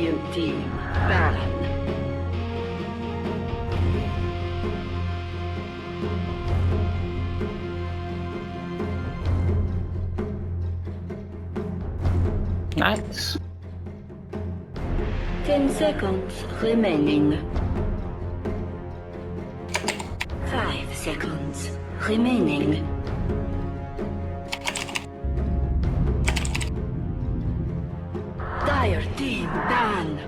Blue team, ban. Nice. 10 seconds remaining. 5 seconds remaining. Dire team ban.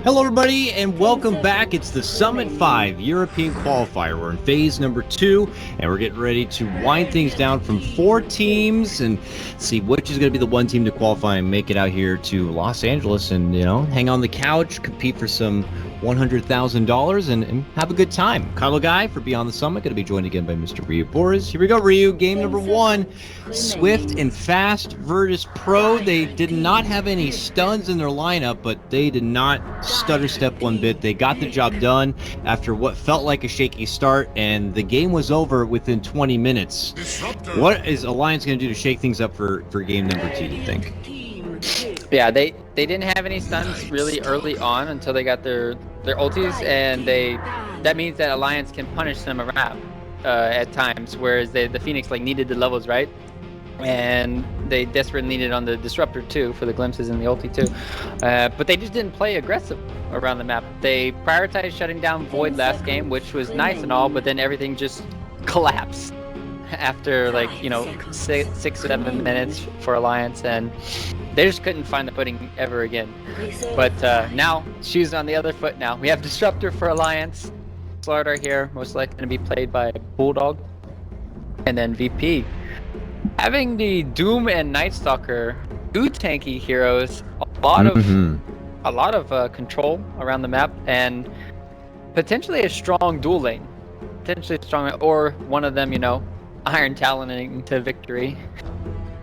Hello, everybody, and welcome back. It's the Summit 5 European Qualifier. We're in phase number 2, and we're getting ready to wind things down from 4 teams and see which is going to be the one team to qualify and make it out here to Los Angeles and, you know, hang on the couch, compete for some $100,000 and have a good time. Kylo Guy for Beyond the Summit, going to be joined again by Mr. Ryu Boris. Here we go, Ryu. Game number 1, Swift and Fast Virtus Pro. They did not have any stuns in their lineup, but they did not stutter step one bit. They got the job done after what felt like a shaky start, and the game was over within 20 minutes. What is Alliance going to do to shake things up for game number 2, you think? Yeah, they didn't have any stuns really early on until they got their ultis, and that means that Alliance can punish them around at times, whereas the Phoenix like needed the levels right, and they desperately needed on the Disruptor too for the glimpses and the ulti too, but they just didn't play aggressive around the map. They prioritized shutting down Void last game, which was nice and all, but then everything just collapsed after like, you know, 6-7 minutes for Alliance, and they just couldn't find the footing ever again. But now shoes on the other foot. Now we have Disruptor for Alliance, Slardar here, most likely going to be played by Bulldog, and then VP having the Doom and Night Stalker, 2 tanky heroes, a lot of control around the map, and potentially a strong dual lane, or one of them, you know, Iron Taloning to victory.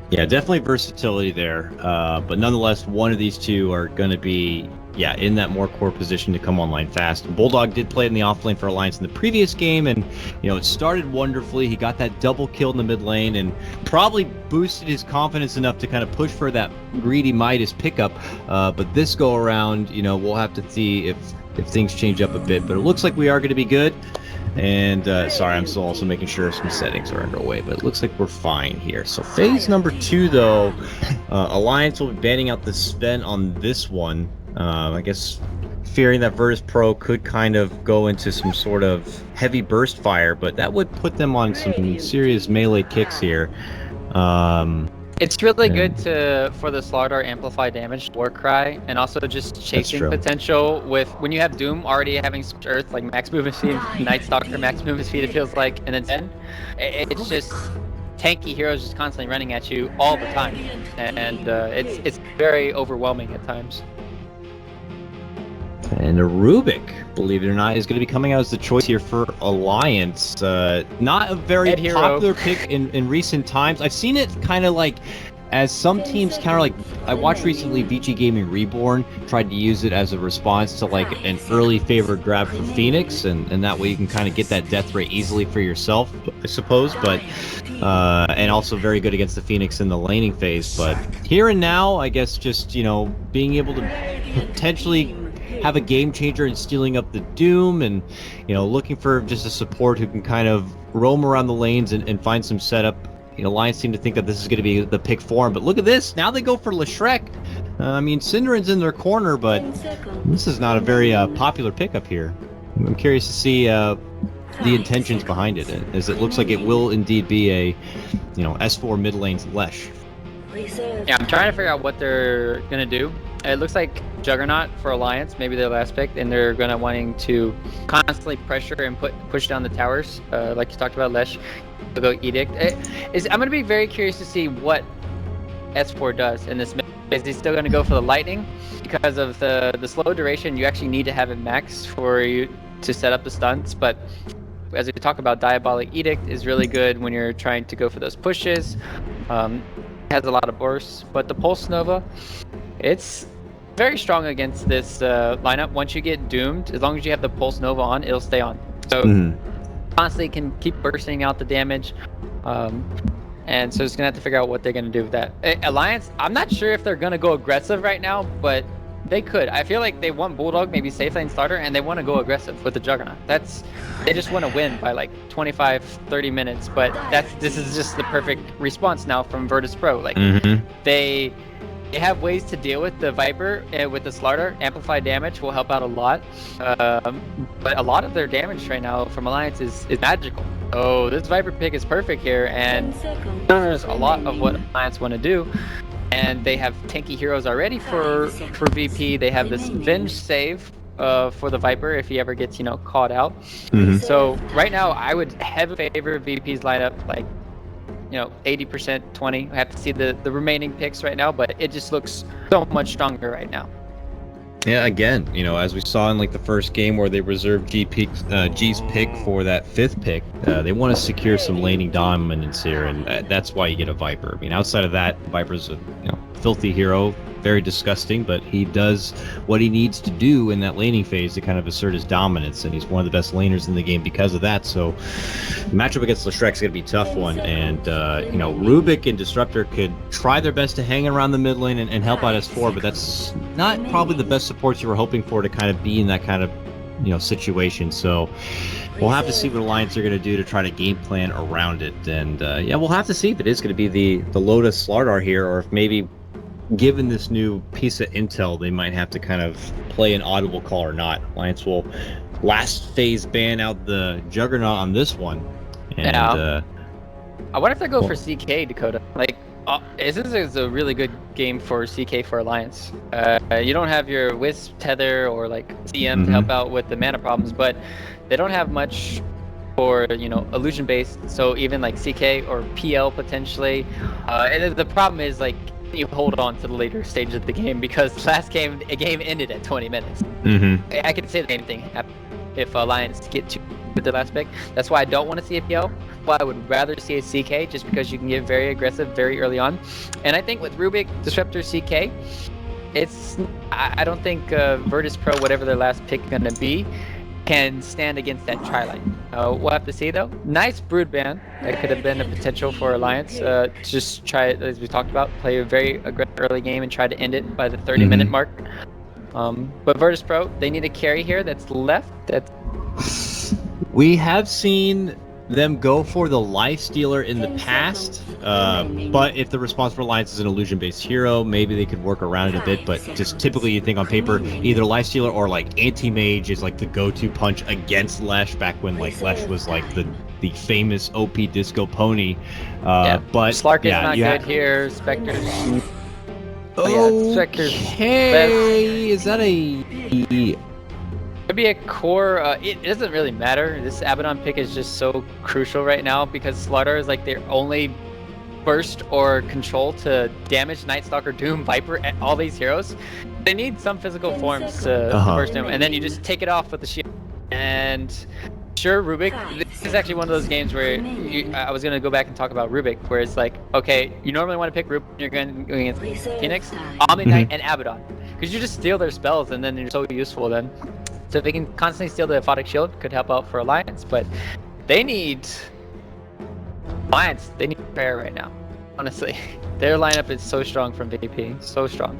Yeah, definitely versatility there, but nonetheless, one of these two are going to be, in that more core position to come online fast. Bulldog did play in the off lane for Alliance in the previous game, and, you know, it started wonderfully. He got that double kill in the mid lane and probably boosted his confidence enough to kind of push for that greedy Midas pickup, but this go around, you know, we'll have to see if things change up a bit, but it looks like we are going to be good. And sorry, I'm still also making sure some settings are underway, but it looks like we're fine here. So phase number 2, though, Alliance will be banning out the Sven on this one. I guess fearing that Virtus Pro could kind of go into some sort of heavy burst fire, but that would put them on some serious melee kicks here. It's really good for the Slardar amplify damage Warcry, and also just chasing potential with when you have Doom already having Earth like max movement speed, Night Stalker max movement speed, it feels like, and then 10. It's just tanky heroes just constantly running at you all the time, and it's very overwhelming at times. And a Rubik, believe it or not, is going to be coming out as the choice here for Alliance. Not a very popular pick in recent times. I've seen it kind of like as some teams kind of like, I watched recently VG Gaming Reborn tried to use it as a response to like an early favorite grab for Phoenix, and that way you can kind of get that death rate easily for yourself, I suppose, but and also very good against the Phoenix in the laning phase. But here and now, I guess just, you know, being able to potentially have a game changer in stealing up the Doom, and, you know, looking for just a support who can kind of roam around the lanes and find some setup. You know, Lions seem to think that this is going to be the pick for him, but look at this. Now they go for Leshrac. I mean, Synderen's in their corner, but this is not a very popular pickup here. I'm curious to see the intentions behind it, as it looks like it will indeed be a, you know, S4 mid lane's Lesh. Yeah, I'm trying to figure out what they're going to do. It looks like Juggernaut for Alliance, maybe their last pick, and they're going to wanting to constantly pressure and push down the towers, like you talked about, Lesh. They'll go Edict. I'm going to be very curious to see what S4 does in this. Is he still going to go for the Lightning? Because of the slow duration, you actually need to have it max for you to set up the stunts, but as we talk about, Diabolic Edict is really good when you're trying to go for those pushes. Has a lot of bursts, but the Pulse Nova, it's very strong against this lineup. Once you get doomed, as long as you have the Pulse Nova on, it'll stay on. So constantly can keep bursting out the damage. And so it's gonna have to figure out what they're gonna do with that. Alliance, I'm not sure if they're gonna go aggressive right now, but they could. I feel like they want Bulldog, maybe safe lane starter, and they want to go aggressive with the Juggernaut. They just want to win by like 25, 30 minutes. But this is just the perfect response now from Virtus Pro. Like they have ways to deal with the Viper with the Slardar. Amplify damage will help out a lot. But a lot of their damage right now from Alliance is magical. Oh, this Viper pick is perfect here, and there's a lot of what Alliance want to do. And they have tanky heroes already for VP. They have this Venge save for the Viper if he ever gets, caught out. So right now, I would heavily favor VP's lineup, like, 80%, 20. I have to see the remaining picks right now, but it just looks so much stronger right now. Yeah, again, as we saw in like the first game where they reserved G's pick for that 5th pick, they want to secure some laning dominance here, and that's why you get a Viper. I mean, outside of that, Viper's a filthy hero, very disgusting, but he does what he needs to do in that laning phase to kind of assert his dominance, and he's one of the best laners in the game because of that. So the matchup against Leshrac is going to be a tough one, and Rubik and Disruptor could try their best to hang around the mid lane and help out S4, but that's not probably the best supports you were hoping for to kind of be in that kind of situation. So we'll have to see what Alliance are going to do to try to game plan around it, and we'll have to see if it is going to be the Lotus Slardar here, or if maybe given this new piece of intel, they might have to kind of play an audible call or not. Alliance will last phase ban out the Juggernaut on this one. And I wonder if they go for CK, Dakota. Like, this is a really good game for CK for Alliance. You don't have your Wisp, Tether, or like CM to help out with the mana problems, but they don't have much for illusion based. So even like CK or PL potentially. And the problem is like, you hold on to the later stage of the game, because last game a game ended at 20 minutes. I could say the same thing happened if Alliance get to with the last pick. That's why I don't want to see a PL. Well, I would rather see a CK, just because you can get very aggressive very early on. And I think with Rubik, Disruptor, CK, I don't think Virtus Pro, whatever their last pick is gonna be, can stand against that tri-line. We'll have to see though. Nice brood ban. That could have been a potential for Alliance. Just try it, as we talked about, play a very aggressive early game and try to end it by the 30-minute mark. But Virtus Pro, they need a carry here that's left. We have seen them go for the Lifestealer in the past, but if the response for Alliance is an illusion-based hero, maybe they could work around it a bit, but just typically you think on paper, either Lifestealer or like Anti-Mage is like the go-to punch against Lesh, back when like Lesh was like the famous OP disco pony. But Slark is not good here. Spectre's... Spectre's Okay, is that a... Could be a core. It doesn't really matter. This Abaddon pick is just so crucial right now, because Slardar is like their only burst or control to damage Night Stalker, Doom, Viper, and all these heroes. They need some physical forms to burst them, and then you just take it off with the shield. And sure, Rubik, this is actually one of those games where I was going to go back and talk about Rubik, where it's like, okay, you normally want to pick Rubik, you're going against Phoenix, Omni Knight, and Abaddon, because you just steal their spells, and then you're so useful then. So if they can constantly steal the Aphotic Shield, could help out for Alliance, but they need Alliance. They need prayer right now. Honestly, their lineup is so strong from VP, so strong.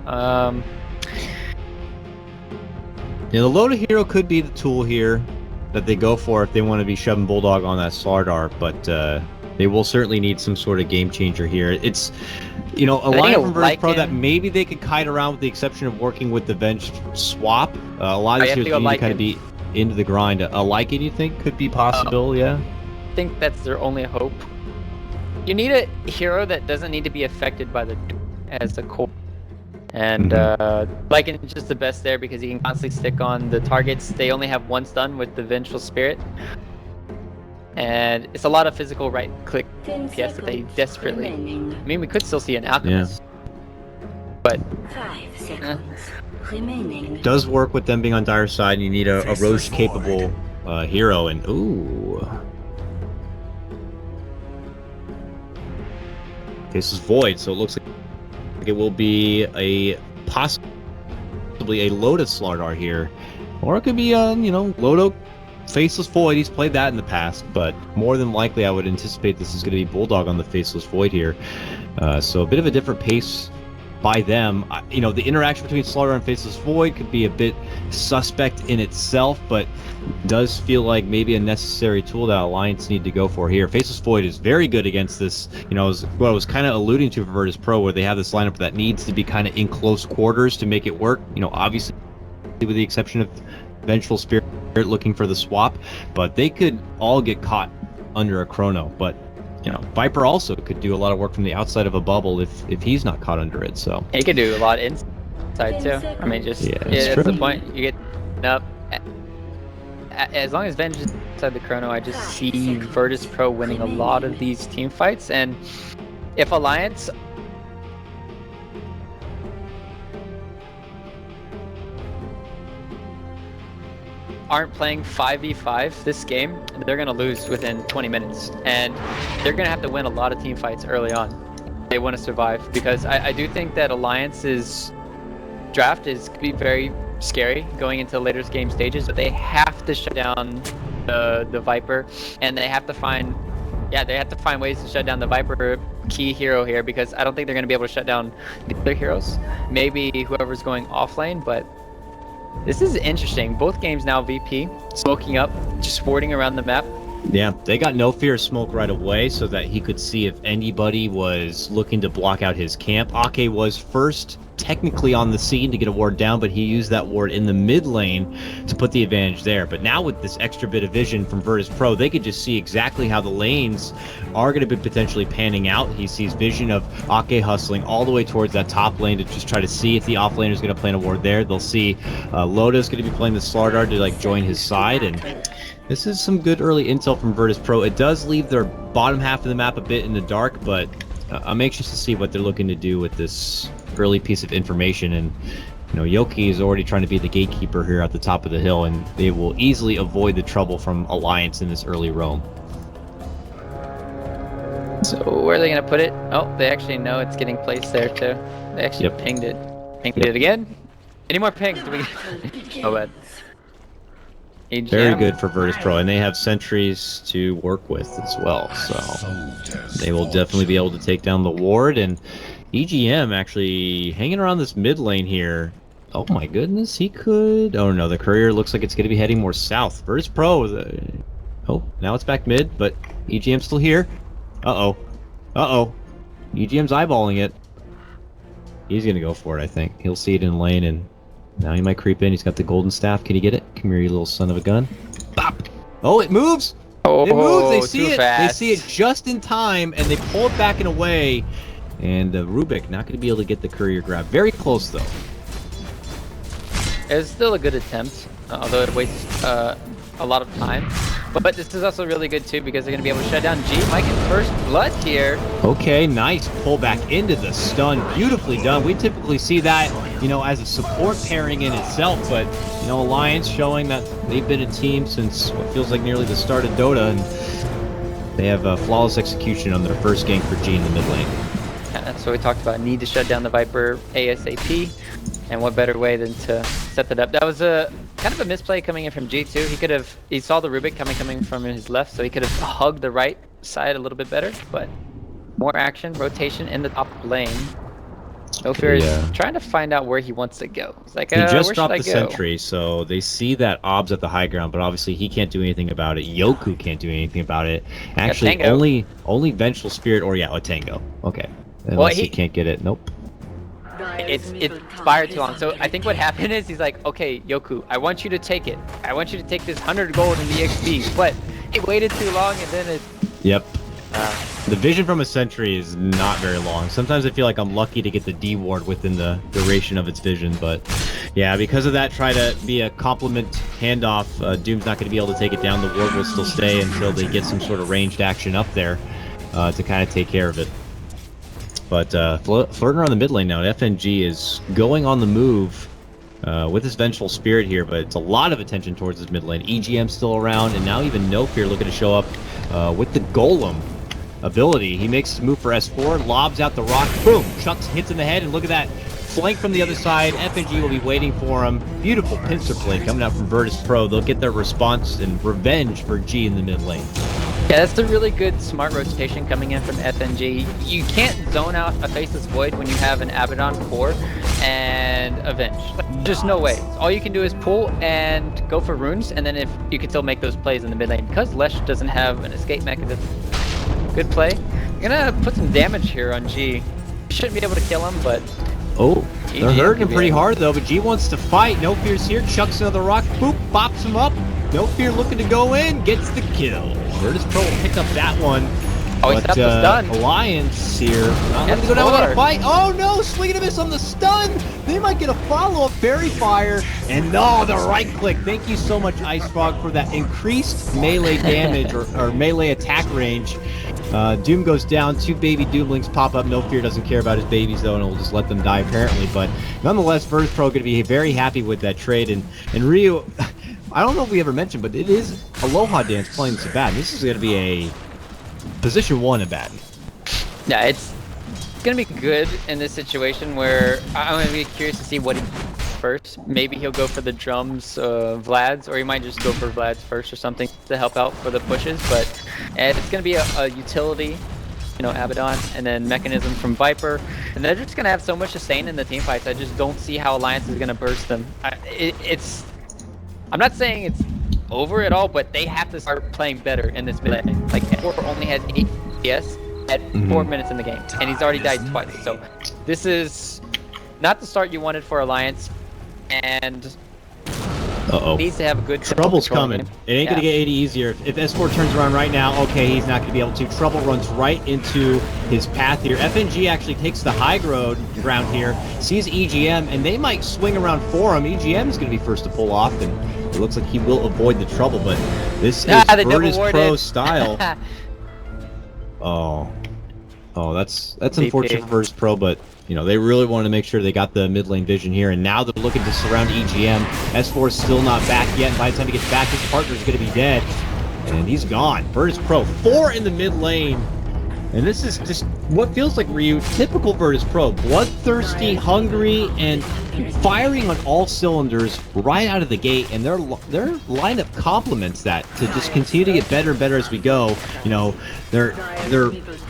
Yeah, the Loda hero could be the tool here that they go for if they want to be shoving Bulldog on that Slardar, but they will certainly need some sort of game changer here. It's, a lineup from Virtus Pro that maybe they could kite around, with the exception of working with the Venge swap. A lot of these heroes need to kind of be into the grind. A Lycan, you think, could be possible, yeah? I think that's their only hope. You need a hero that doesn't need to be affected by the as the core. And Lycan is just the best there, because he can constantly stick on the targets. They only have one stun with the Vengeful Spirit. And it's a lot of physical right-click PS that they desperately... I mean, we could still see an Alchemist. Yeah. But... 5 seconds remaining. Does work with them being on Dire side, and you need a Roche-capable hero, and ooh... This is Void, so it looks like it will be a possible possibly a Lotus Slardar here. Or it could be, you know, Lodo Faceless Void. He's played that in the past, but more than likely I would anticipate this is going to be Bulldog on the Faceless Void here. So a bit of a different pace by them. You know, the interaction between Slardar and Faceless Void could be a bit suspect in itself, but does feel like maybe a necessary tool that Alliance need to go for here. Faceless Void is very good against this, you know, what I was kind of alluding to for Virtus Pro, where they have this lineup that needs to be kind of in close quarters to make it work. You know, obviously with the exception of Vengeful Spirit looking for the swap, but they could all get caught under a chrono. But you know, Viper also could do a lot of work from the outside of a bubble if he's not caught under it. So he could do a lot inside too. I mean, just that's the point. You get up. As long as Venge is inside the chrono, I just see Virtus Pro winning a lot of these team fights. And if Alliance aren't playing 5v5 this game, they're going to lose within 20 minutes. And they're going to have to win a lot of team fights early on. They want to survive, because I do think that Alliance's draft is could be very scary going into later game stages, but they have to shut down the Viper, and they have to find ways to shut down the Viper key hero here, because I don't think they're going to be able to shut down the other heroes. Maybe whoever's going off lane, but this is interesting. Both games now VP, smoking up, just warding around the map. Yeah, they got no fear of smoke right away so that he could see if anybody was looking to block out his camp. Ake was first technically on the scene to get a ward down, but he used that ward in the mid lane to put the advantage there. But now with this extra bit of vision from Virtus Pro, they could just see exactly how the lanes are going to be potentially panning out. He sees vision of Ake hustling all the way towards that top lane to just try to see if the off laner is going to play a ward there. They'll see Loda's going to be playing the Slardar to like join his side, and this is some good early intel from Virtus Pro. It does leave their bottom half of the map a bit in the dark, but I'm anxious to see what they're looking to do with this early piece of information. And you know, Yoki is already trying to be the gatekeeper here at the top of the hill, and they will easily avoid the trouble from Alliance in this early roam. So where are they going to put it? Oh, they actually know it's getting placed there too. They actually pinged it. Pinged it again. Any more pings? Do we... Oh, bad. Very good for Virtus Pro, and they have sentries to work with as well, so they will definitely be able to take down the ward. And EGM actually hanging around this mid lane here. Oh my goodness, he could... Oh no, the courier looks like it's going to be heading more south. Virtus Pro... Oh, now it's back mid, but EGM's still here. Uh-oh. Uh-oh. EGM's eyeballing it. He's going to go for it, I think. He'll see it in lane, and now he might creep in. He's got the golden staff. Can he get it? Come here, you little son of a gun. Bop! Oh, it moves! Oh, it moves! They see it! Fast. They see it just in time, and they pull it back and away. And Rubik not going to be able to get the courier grab. Very close, though. It's still a good attempt, although it wastes a lot of time. But this is also really good, too, because they're going to be able to shut down G. Might get first blood here. Okay, nice pull back into the stun. Beautifully done. We typically see that, you know, as a support pairing in itself, but, you know, Alliance showing that they've been a team since what feels like nearly the start of Dota, and they have a flawless execution on their first gank for G in the mid lane. Yeah, that's what we talked about. Need to shut down the Viper ASAP, and what better way than to set that up. That was a kind of a misplay coming in from G2. He saw the Rubik coming from his left, so he could have hugged the right side a little bit better, but more action, rotation in the top lane. No Fear is trying to find out where he wants to go. He's like, he just dropped the sentry, so they see that Ob's at the high ground, but obviously he can't do anything about it. Yoku can't do anything about it. Actually, only Vengeful Spirit or a Tango. Okay. Unless he can't get it. Nope. It's expired too long. So I think what happened is he's like, okay, Yoku, I want you to take it. I want you to take this 100 gold in the XP. But he waited too long, and then it... Yep. The vision from a sentry is not very long. Sometimes I feel like I'm lucky to get the D ward within the duration of its vision, but yeah, because of that, try to be a complement handoff. Doom's not going to be able to take it down. The ward will still stay until they get some sort of ranged action up there to kind of take care of it. But flirting around the mid lane now, FNG is going on the move with his Vengeful Spirit here, but it's a lot of attention towards his mid lane. EGM still around, and now even No Fear looking to show up with the Golem ability. He makes his move for S4, lobs out the rock, boom, chucks, hits in the head, and look at that flank from the other side. FNG will be waiting for him. Beautiful pincer play coming out from Virtus Pro. They'll get their response and revenge for G in the mid lane. Yeah, that's a really good smart rotation coming in from FNG. You can't zone out a Faceless Void when you have an Abaddon core and Avenge. There's no way. All you can do is pull and go for runes, and then if you can still make those plays in the mid lane. Because Lesh doesn't have an escape mechanism. Good play. I'm gonna put some damage here on G. Shouldn't be able to kill him, but... Oh, they're hurting him pretty hard though, but G wants to fight. No Fear's here, chucks another rock, boop, bops him up. No Fear looking to go in, gets the kill. Virtus Pro will pick up that one. Oh, he stopped the stun. Alliance here. Not going to go down without a fight. Oh no, swing and a miss on the stun. They might get a follow-up Fairy Fire. And no, the right click. Thank you so much, IceFrog, for that increased melee damage or melee attack range. Doom goes down. 2 baby Doomlings pop up. No Fear doesn't care about his babies though, and will just let them die apparently. But nonetheless, Virtus Pro going to be very happy with that trade. And Ryu, I don't know if we ever mentioned, but it is Aloha Dance playing Sabat. This is going to be a position 1 Abaddon. Yeah, it's going to be good in this situation where I'm going to be curious to see what he first. Maybe he'll go for the drums, Vlad's, or he might just go for Vlad's first or something to help out for the pushes. But it's going to be a utility, you know, Abaddon, and then Mechanism from Viper. And they're just going to have so much sustain in the team fights. I just don't see how Alliance is going to burst them. I'm not saying it's over at all, but they have to start playing better in this mid lane. Like, S4 only has 8 CS at 4 minutes in the game, and he's already died twice. So this is not the start you wanted for Alliance, and needs to have a good Trouble's coming. Game. It ain't gonna get any easier. If S4 turns around right now, okay, he's not gonna be able to. Trouble runs right into his path here. FNG actually takes the high ground here, sees EGM, and they might swing around for him. EGM is gonna be first to pull off, and it looks like he will avoid the trouble, but this is Virtus Pro style. Oh, that's unfortunate for Virtus Pro, but you know, they really wanted to make sure they got the mid lane vision here, and now they're looking to surround EGM. S4 is still not back yet, and by the time he gets back, his partner's going to be dead. And he's gone. Virtus Pro, 4 in the mid lane. And this is just what feels like, Ryu, typical Virtus Pro. Bloodthirsty, hungry, and firing on all cylinders right out of the gate, and their lineup complements that to just continue to get better and better as we go. You know, they're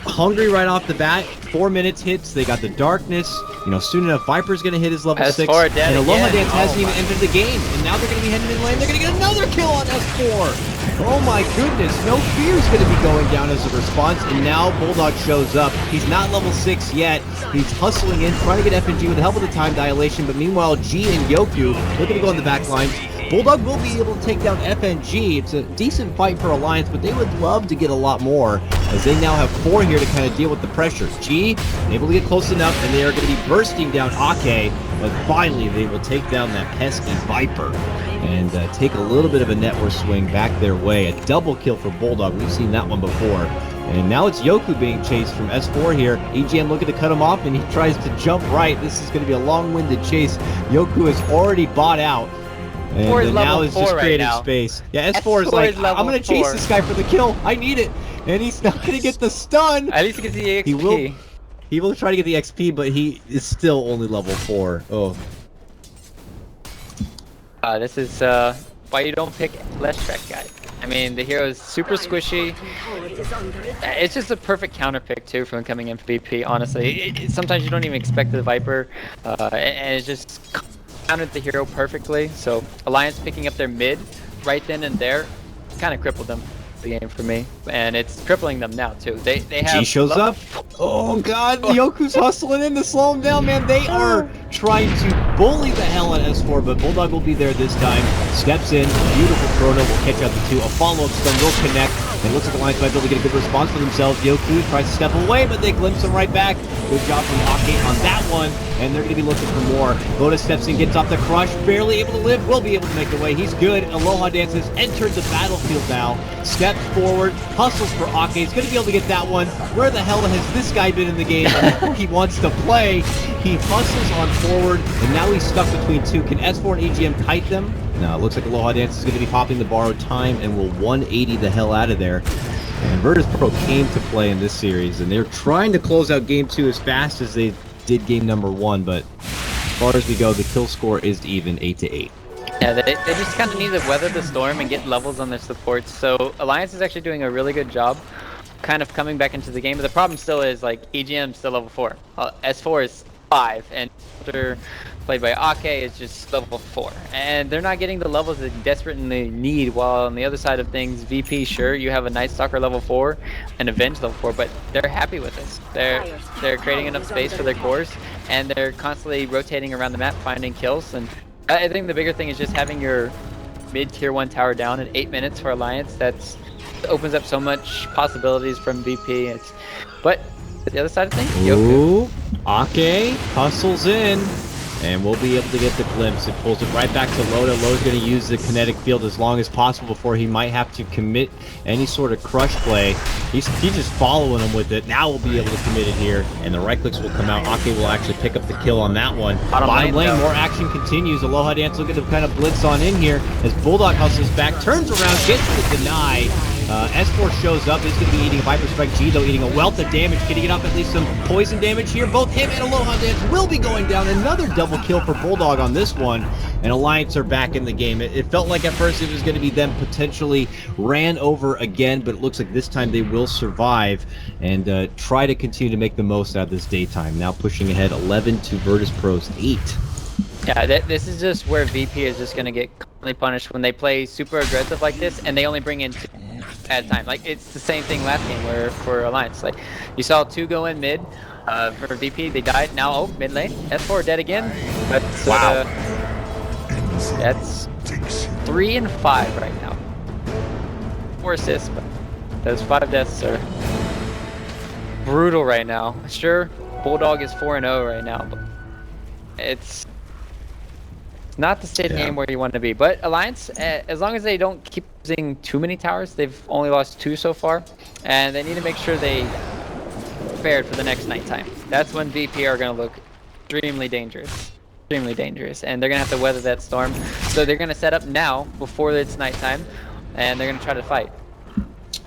hungry right off the bat. 4 minutes hits, they got the darkness. You know, soon enough, Viper's gonna hit his level 6, and Aloha Dance hasn't even entered the game, and now they're gonna be heading in lane. They're gonna get another kill on S4. Oh my goodness, No Fear's gonna be going down as a response, and now Bulldog shows up. He's not level 6 yet. He's hustling in, trying to get FNG with the help of the time dilation, but meanwhile, G and Yoku looking to go on the back lines. Bulldog will be able to take down FNG. It's a decent fight for Alliance, but they would love to get a lot more, as they now have 4 here to kind of deal with the pressure. G able to get close enough, and they are going to be bursting down Ake, but finally they will take down that pesky Viper and take a little bit of a network swing back their way. A double kill for Bulldog. We've seen that one before. And now it's Yoku being chased from S4 here. EGM looking to cut him off, and he tries to jump right. This is going to be a long-winded chase. Yoku has already bought out. And now is just creating space. Yeah, S4 is like, I'm going to chase this guy for the kill. I need it. And he's not going to get the stun. At least he gets the XP. He will try to get the XP, but he is still only level 4. Oh. This is why you don't pick Leshrac, guy. I mean, the hero is super squishy. It's just a perfect counter pick too from coming in for VP, honestly. Sometimes you don't even expect the Viper, and it just countered the hero perfectly. So Alliance picking up their mid right then and there kind of crippled them the game for me, and it's crippling them now too. They have. G shows up. Oh god, Yoku's hustling in to slow him down, man. They are trying to bully the hell out of S4, but Bulldog will be there this time. Steps in, beautiful chrono will catch out the 2. A follow-up stun will connect, and looks like Alliance might be able to get a good response for themselves. Yoku tries to step away, but they glimpse him right back. Good job from Ake on that one, and they're going to be looking for more. Lotus steps in, gets off the crush, barely able to live, will be able to make the way. He's good. Aloha Dance has entered the battlefield now. Steps forward, hustles for Ake. He's going to be able to get that one. Where the hell has this guy been in the game? He wants to play. He hustles on forward, and now he's stuck between 2. Can S4 and EGM kite them? No, it looks like Aloha Dance is going to be popping the borrowed time and will 180 the hell out of there. And Virtus Pro came to play in this series, and they're trying to close out Game 2 as fast as they did Game number 1, but far as we go, the kill score is even 8-8. Yeah, they just kind of need to weather the storm and get levels on their supports. So Alliance is actually doing a really good job kind of coming back into the game. But the problem still is, like, EGM still level 4. S4 is 5, and after played by Ake is just level 4. And they're not getting the levels they desperately need, while on the other side of things, VP, sure, you have a Night Stalker level 4 and Avenge level 4, but they're happy with this. They're creating enough space for their cores, and they're constantly rotating around the map, finding kills. And I think the bigger thing is just having your mid tier 1 tower down in 8 minutes for Alliance. That opens up so much possibilities from VP. But the other side of things, Ooh, Ake hustles in, and we'll be able to get the glimpse. It pulls it right back to Loda. Loda's going to use the kinetic field as long as possible before he might have to commit any sort of crush play. He's just following him with it. Now we'll be able to commit it here, and the right clicks will come out. Ake will actually pick up the kill on that one. Bottom lane, more action continues. Aloha Dance looking to kind of blitz on in here as Bulldog hustles back, turns around, gets the deny. S4 shows up. He's going to be eating a Viper Strike. G, though, eating a wealth of damage. Can he get up at least some poison damage here? Both him and Aloha Dance will be going down. Another double kill for Bulldog on this one. And Alliance are back in the game. It felt like at first it was going to be them potentially ran over again, but it looks like this time they will survive and try to continue to make the most out of this daytime. Now pushing ahead 11 to Virtus.pro's 8. Yeah, this is just where VP is just going to get constantly punished when they play super aggressive like this, and they only bring in 2 at a time. Like, it's the same thing last game where for Alliance. Like, you saw 2 go in mid for VP, they died. Now, oh, mid lane, S4 dead again. That's, wow. That's 3 and 5 right now. 4 assists, but those 5 deaths are brutal right now. Sure, Bulldog is 4-0 right now, but it's not the state of the game where you want to be. But Alliance, as long as they don't keep losing too many towers, they've only lost 2 so far, and they need to make sure they prepared for the next nighttime. That's when VP are going to look extremely dangerous. Extremely dangerous, and they're going to have to weather that storm. So they're going to set up now before it's nighttime, and they're going to try to fight.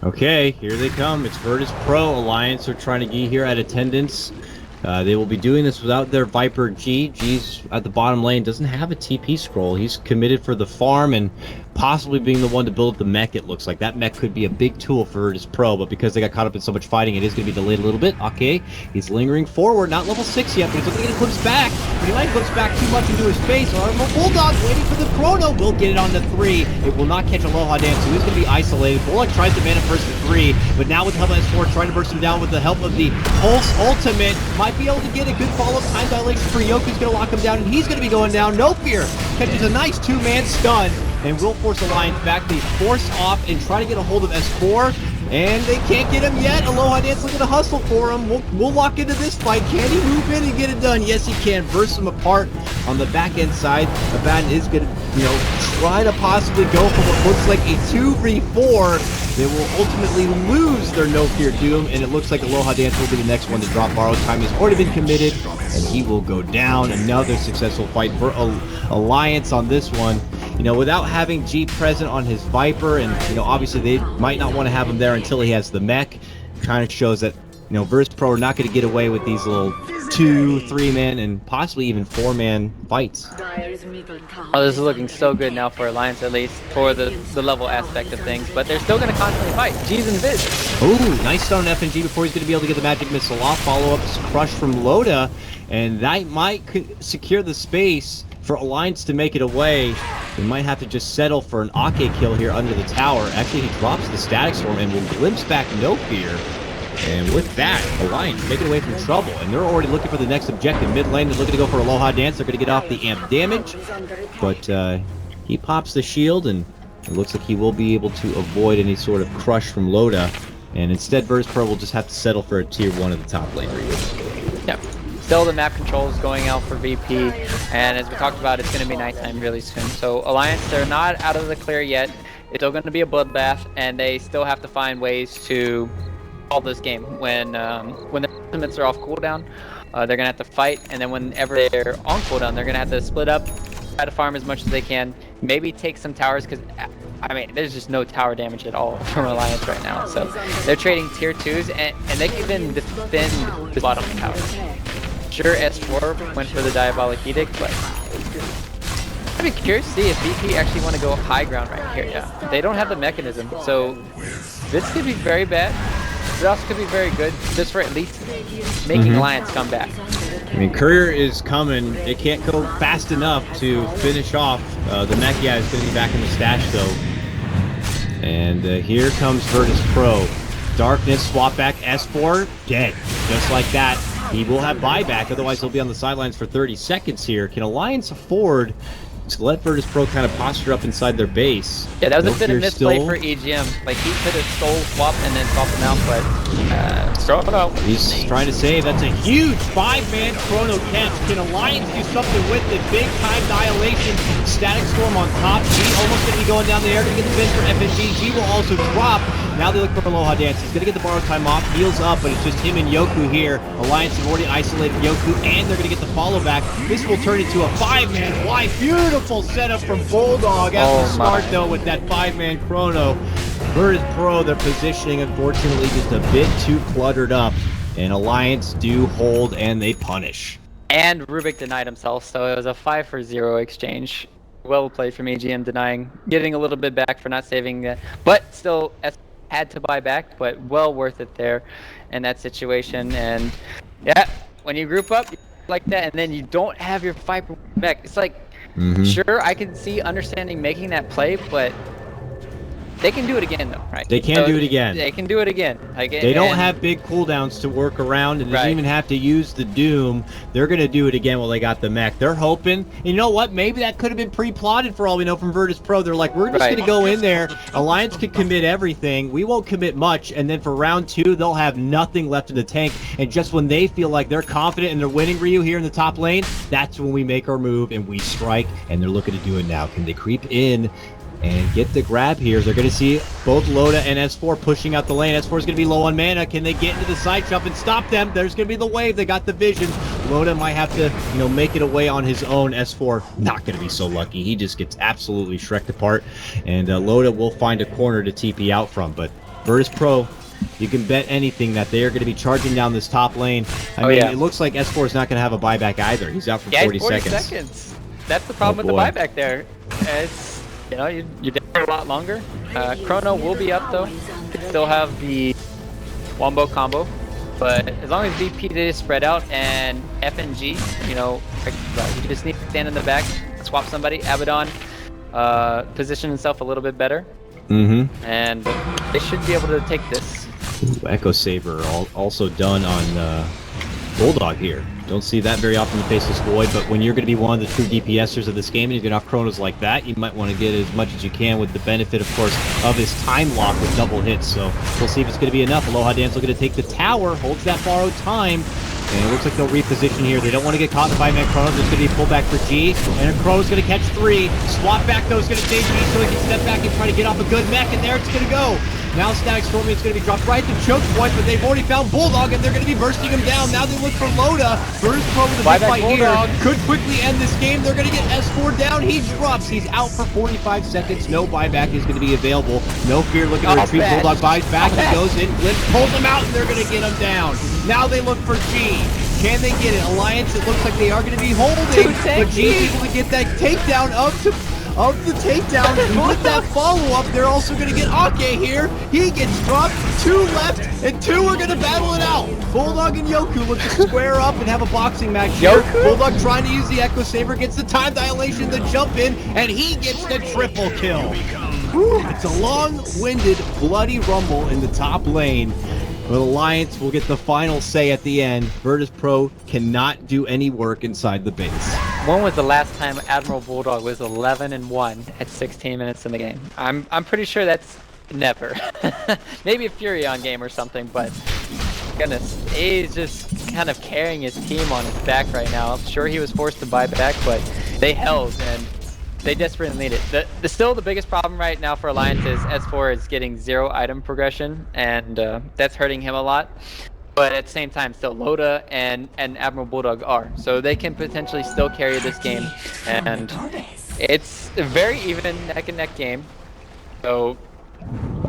Okay, here they come. It's Virtus.pro. Alliance are trying to get here at attendance. They will be doing this without their Viper G. G's at the bottom lane, doesn't have a TP scroll. He's committed for the farm and possibly being the one to build up the mech, it looks like. That mech could be a big tool for Virtus.pro, but because they got caught up in so much fighting, it is going to be delayed a little bit. Okay, he's lingering forward, not level 6 yet, but he's looking to get clips back. But he might clips back too much into his face. Bulldog waiting for the chrono. Will get it on to 3. It will not catch Aloha Dance, so he's going to be isolated. Bulldog tries to mana first to 3, but now with the help of S4 trying to burst him down with the help of the Pulse Ultimate, might be able to get a good follow-up time dilation for Yoku's going to lock him down, and he's going to be going down. No Fear catches a nice 2-man stun and will force Alliance back. They force off and try to get a hold of S4, and they can't get him yet. Aloha Dance looking to hustle for him. We'll lock into this fight. Can he move in and get it done? Yes, he can. Burst him apart on the back end side. Abaddon is going to, try to possibly go for what looks like a 2v4. They will ultimately lose their No Fear Doom, and it looks like Aloha Dance will be the next one to drop. Borrowed Time has already been committed, and he will go down. Another successful fight for Alliance on this one. Without having G present on his Viper, and obviously they might not want to have him there until he has the mech, kind of shows that Virtus.pro are not going to get away with these little 2, 3-man, and possibly even 4-man fights. Oh, this is looking so good now for Alliance, at least for the level aspect of things, but they're still going to constantly fight. G's and Viz. Oh, nice stun on FNG before he's going to be able to get the magic missile off. Follow-up crush from Loda, and that might secure the space for Alliance to make it away. They might have to just settle for an Ake kill here under the tower. Actually, he drops the Static Storm and will glimpse back No Fear. And with that, Alliance making away from trouble. And they're already looking for the next objective. Mid lane is looking to go for Aloha Dance. They're going to get off the amp damage. But he pops the shield, and it looks like he will be able to avoid any sort of crush from Loda. And instead, Virtus.pro will just have to settle for a tier 1 of the top lane. Yep. Still the map controls going out for VP, and as we talked about, it's going to be nighttime really soon. So Alliance, they're not out of the clear yet. It's still going to be a bloodbath, and they still have to find ways to solve this game. When their ultimates are off cooldown, they're going to have to fight, and then whenever they're on cooldown, they're going to have to split up, try to farm as much as they can, maybe take some towers, because there's just no tower damage at all from Alliance right now. So they're trading tier 2s, and they can even defend the bottom tower. Sure, S4 went for the Diabolic Edict, but I'd be curious to see if VP actually want to go high ground right here. Yeah, they don't have the mechanism, so this could be very bad. It also could be very good, just for at least making Alliance come back. I mean, Courier is coming. It can't go fast enough to finish off. The mech, yeah, is going to be back in the stash, though. And here comes Virtus Pro. Darkness, swap back, S4, dead. Just like that. He will have buyback, otherwise he'll be on the sidelines for 30 seconds here. Can Alliance afford to let Virtus Pro kind of posture up inside their base? Yeah, that was a bit of misplay for EGM. Like, he could have stole swap and then swapped him out, but he's trying to save. That's a huge 5-man Chrono catch. Can Alliance do something with it? Big time Annihilation. Static Storm on top. G almost going to be going down the air. Going to get the finish for FNG. G will also drop. Now they look for Aloha Dance. He's going to get the borrowed time off. Heals up, but it's just him and Yoku here. Alliance have already isolated Yoku, and they're going to get the follow back. This will turn into a 5-man fly. Beautiful setup from Bulldog. After smart, though, with that 5-man Chrono. Virtus Pro, their positioning, unfortunately, just a bit too cluttered up. And Alliance do hold, and they punish. And Rubik denied himself, so it was a 5-for-0 exchange. Well played from EGM, denying, getting a little bit back for not saving that. But still, had to buy back, but well worth it there in that situation. And yeah, when you group up like that, and then you don't have your Viper back, it's like, sure, I can see understanding making that play, but they can do it again, though, right? They can do it again. They can do it again. Like, they don't have big cooldowns to work around, and they don't even have to use the Doom. They're going to do it again while they got the mech. They're hoping, and you know what? Maybe that could have been pre-plotted for all we know from Virtus Pro. They're like, we're just going to go in there. Alliance could commit everything. We won't commit much, and then for round 2, they'll have nothing left in the tank. And just when they feel like they're confident and they're winning Ryu here in the top lane, that's when we make our move and we strike, and they're looking to do it now. Can they creep in and get the grab here? They're going to see both Loda and S4 pushing out the lane. S4 is going to be low on mana. Can they get into the side jump and stop them? There's going to be the wave. They got the vision. Loda might have to, make it away on his own. S4 not going to be so lucky. He just gets absolutely shreked apart. And Loda will find a corner to TP out from. But Virtus Pro, you can bet anything that they are going to be charging down this top lane. I mean, it looks like S4 is not going to have a buyback either. He's out for 40 seconds. That's the problem with the buyback there. It's, you're there a lot longer. Chrono will be up, though. They still have the Wombo combo. But as long as VP is spread out and FNG, you just need to stand in the back, swap somebody. Abaddon position himself a little bit better. And they should be able to take this. Ooh, Echo Saber also done on Bulldog here. Don't see that very often in Faceless Void, but when you're going to be one of the true DPSers of this game and you get off Chronos like that, you might want to get as much as you can with the benefit, of course, of his time lock with double hits. So we'll see if it's going to be enough. Aloha Dance looking to take the tower, holds that borrowed time, and it looks like they'll reposition here. They don't want to get caught in the 5-man Chronos. There's going to be a pullback for G, and a Chrono's going to catch 3. Swap back, though, is going to save G so he can step back and try to get off a good mech, and there it's going to go. Now Static Storm is going to be dropped right to choke point, but they've already found Bulldog, and they're going to be bursting him down. Now they look for Loda. Virtus Pro with a big fight here. Could quickly end this game. They're going to get S4 down. He drops. He's out for 45 seconds. No buyback is going to be available. No fear looking to retreat. Bulldog buys back. He goes in. Blitz pulls him out, and they're going to get him down. Now they look for G. Can they get it? Alliance, it looks like they are going to be holding, but G's able to get that takedown of the takedown. With that follow-up, they're also going to get Ake here. He gets dropped. 2 left, and 2 are going to battle it out. Bulldog and Yoku look to square up and have a boxing match here. Bulldog trying to use the Echo Saber, gets the time dilation to jump in, and he gets the triple kill. Whew, it's a long-winded, bloody rumble in the top lane. But Alliance will get the final say at the end. Virtus Pro cannot do any work inside the base. When was the last time Admiral Bulldog was 11-1 at 16 minutes in the game? I'm pretty sure that's never. Maybe a Furion game or something, but goodness, he's just kind of carrying his team on his back right now. I'm sure he was forced to buy back, but they held and they desperately need it. Still the biggest problem right now for Alliance is S4 is getting 0 item progression, and that's hurting him a lot. But at the same time, still Loda and Admiral Bulldog are. So they can potentially still carry this game. And it's a very even neck-and-neck game. So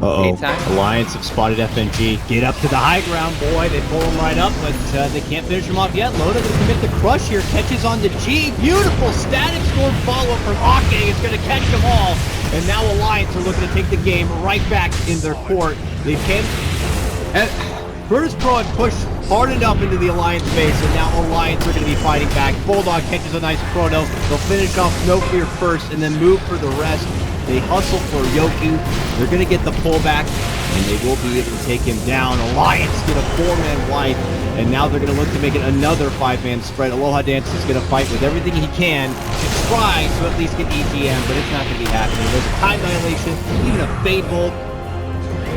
Uh-oh. Anytime. Alliance have spotted FNG. Get up to the high ground, boy. They pull him right up, but they can't finish him off yet. Loda gonna commit the crush here. Catches on the G. Beautiful static storm follow from Ake. It's gonna catch them all. And now Alliance are looking to take the game right back in their court. They can... Virtus Pro had pushed hard enough into the Alliance base, and now Alliance are going to be fighting back. Bulldog catches a nice chrono. They'll finish off No Fear first and then move for the rest. They hustle for Yoku. They're going to get the pullback, and they will be able to take him down. Alliance get a 4-man wipe, and now they're going to look to make it another 5-man spread. Aloha Dance is going to fight with everything he can to try to at least get EGM, but it's not going to be happening. There's a time violation, even a Fade Bolt.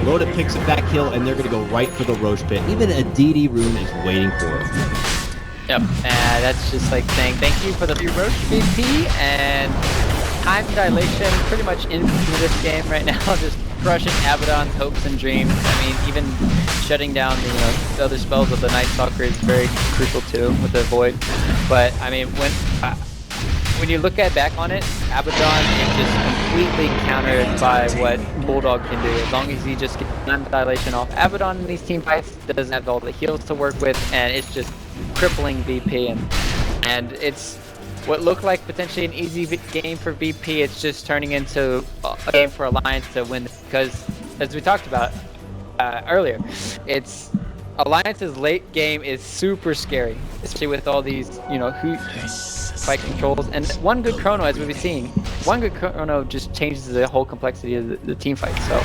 Loda picks up that kill, and they're going to go right for the Roche pit. Even a DD rune is waiting for him. Yep, that's just like saying thank you for the free Roche VP, and time dilation pretty much into this game right now, just crushing Abaddon's hopes and dreams. I mean, even shutting down the other spells of the Night Stalker is very crucial too, with the Void. But, I mean, when you look back on it, Abaddon is just completely countered by what Bulldog can do. As long as he just gets time dilation off Abaddon in these team fights, doesn't have all the heals to work with, and it's just crippling VP. And it's what looked like potentially an easy game for VP. It's just turning into a game for Alliance to win, because as we talked about earlier, Alliance's late game is super scary, especially with all these fight controls, and one good chrono, as we've been seeing, one good chrono just changes the whole complexity of the team fight. So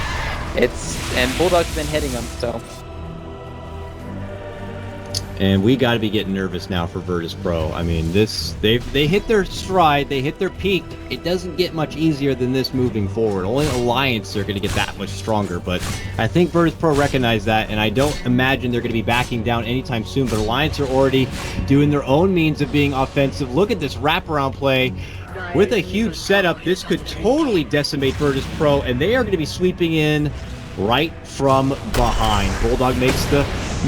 and Bulldog's been hitting them, so. And we got to be getting nervous now for Virtus Pro. I mean, they hit their stride, they hit their peak. It doesn't get much easier than this moving forward. Only Alliance are going to get that much stronger, but I think Virtus Pro recognize that, and I don't imagine they're going to be backing down anytime soon. But Alliance are already doing their own means of being offensive. Look at this wraparound play. With a huge setup, this could totally decimate Virtus Pro, and they are going to be sweeping in right from behind. Bulldog makes the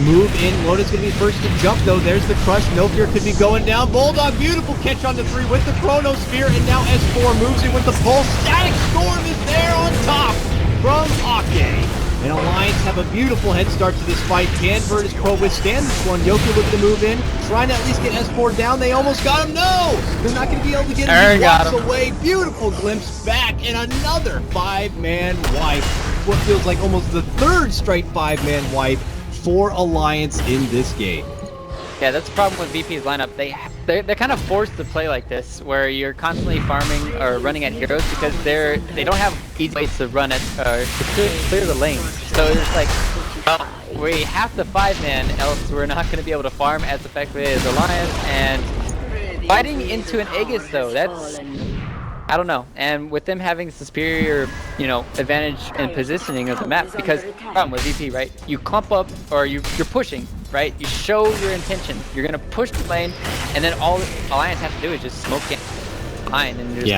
move in. Loda's going to be first to jump, though. There's the crush. No Fear could be going down. Bulldog, beautiful catch on the 3 with the Chrono Sphere, and now S4 moves in with the pulse. Static Storm is there on top from Ake. And Alliance have a beautiful head start to this fight. Can Virtus Pro withstand this one? Yoku looking to move in, trying to at least get S4 down. They almost got him. No! They're not going to be able to get him. He walks away. Beautiful glimpse back, and another 5-man wipe. What feels like almost the third straight 5-man wipe for Alliance in this game. Yeah, that's the problem with VP's lineup. They're kind of forced to play like this, where you're constantly farming or running at heroes because they don't have easy ways to run it to clear the lane. So it's like, well, we have to 5-man, else we're not going to be able to farm as effectively as Alliance. And fighting into an Aegis though, that's, I don't know. And with them having superior, advantage in positioning of the map, because the problem with VP, right? You clump up, or you're pushing, right? You show your intention. You're gonna push the lane, and then all Alliance has to do is just smoke it behind, and there's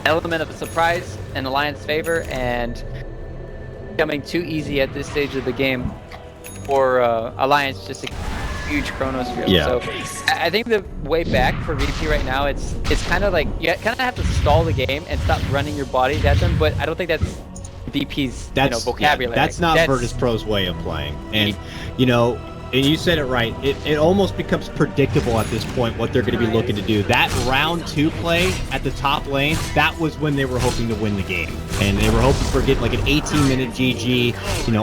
element of a surprise in Alliance favor, and becoming too easy at this stage of the game for Alliance just to huge Chronos field. Yeah. So I think the way back for VP right now, it's kind of like you kind of have to stall the game and stop running your bodies at them, but I don't think that's VP's vocabulary. Yeah, that's not Virtus Pro's way of playing. And and you said it right, it almost becomes predictable at this point what they're going to be looking to do. That round 2 play at the top lane, that was when they were hoping to win the game. And they were hoping for getting like an 18-minute GG.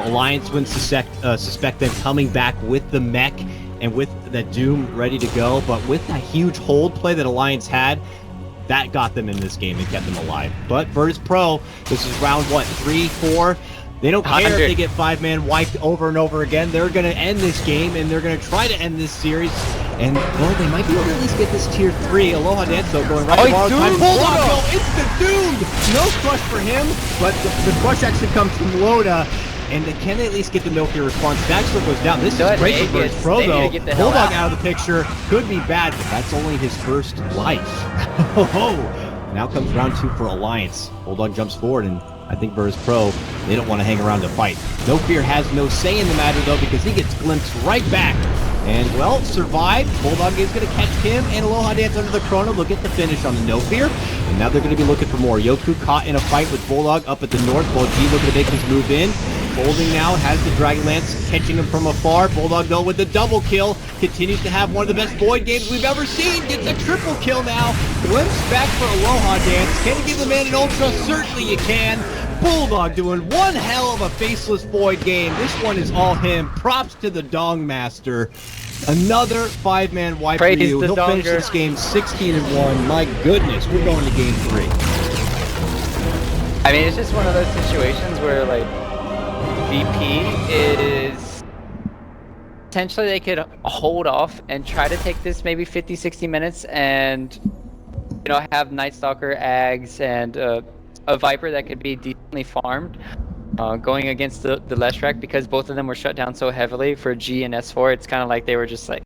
Alliance wouldn't suspect them coming back with the mech and with that Doom ready to go, but with that huge hold play that Alliance had, that got them in this game and kept them alive. But Virtus Pro, this is round 3, 4. They don't care if they get 5-man wiped over and over again. They're going to end this game, and they're going to try to end this series. And, well, they might be able to at least get this tier 3. Aloha Dance, though, going right to borrowed time. Bulldog, go instant-doomed! No crush for him, but the crush actually comes from Loda. And can they at least get the No Fear response? Daxter goes down. This is great for Virtus Pro, though. Bulldog out of the picture. Could be bad, but that's only his first life. Now comes round 2 for Alliance. Bulldog jumps forward, and I think Virtus Pro, they don't want to hang around to fight. No Fear has no say in the matter, though, because he gets glimpsed right back And, well, survived. Bulldog is going to catch him, and Aloha Dance under the chrono. They'll get the finish on the No Fear. And now they're going to be looking for more. Yoku caught in a fight with Bulldog up at the north, while G looking to make his move in. Holding now, has the Dragon Lance, catching him from afar. Bulldog, though, with the double kill, continues to have one of the best Void games we've ever seen. Gets a triple kill now. Glimpse back for Aloha Dance. Can you give the man an Ultra? Certainly you can. Bulldog doing one hell of a faceless Void game. This one is all him. Props to the Dong Master. Another 5-man wipe for you. He'll finish this game 16-1. My goodness, we're going to game 3. I mean, it's just one of those situations where, like, VP is potentially they could hold off and try to take this maybe 50-60 minutes and, you know, have Night Stalker, Ags, and a Viper that could be decently farmed going against the Leshrac, because both of them were shut down so heavily for G and S4. It's kind of like they were just like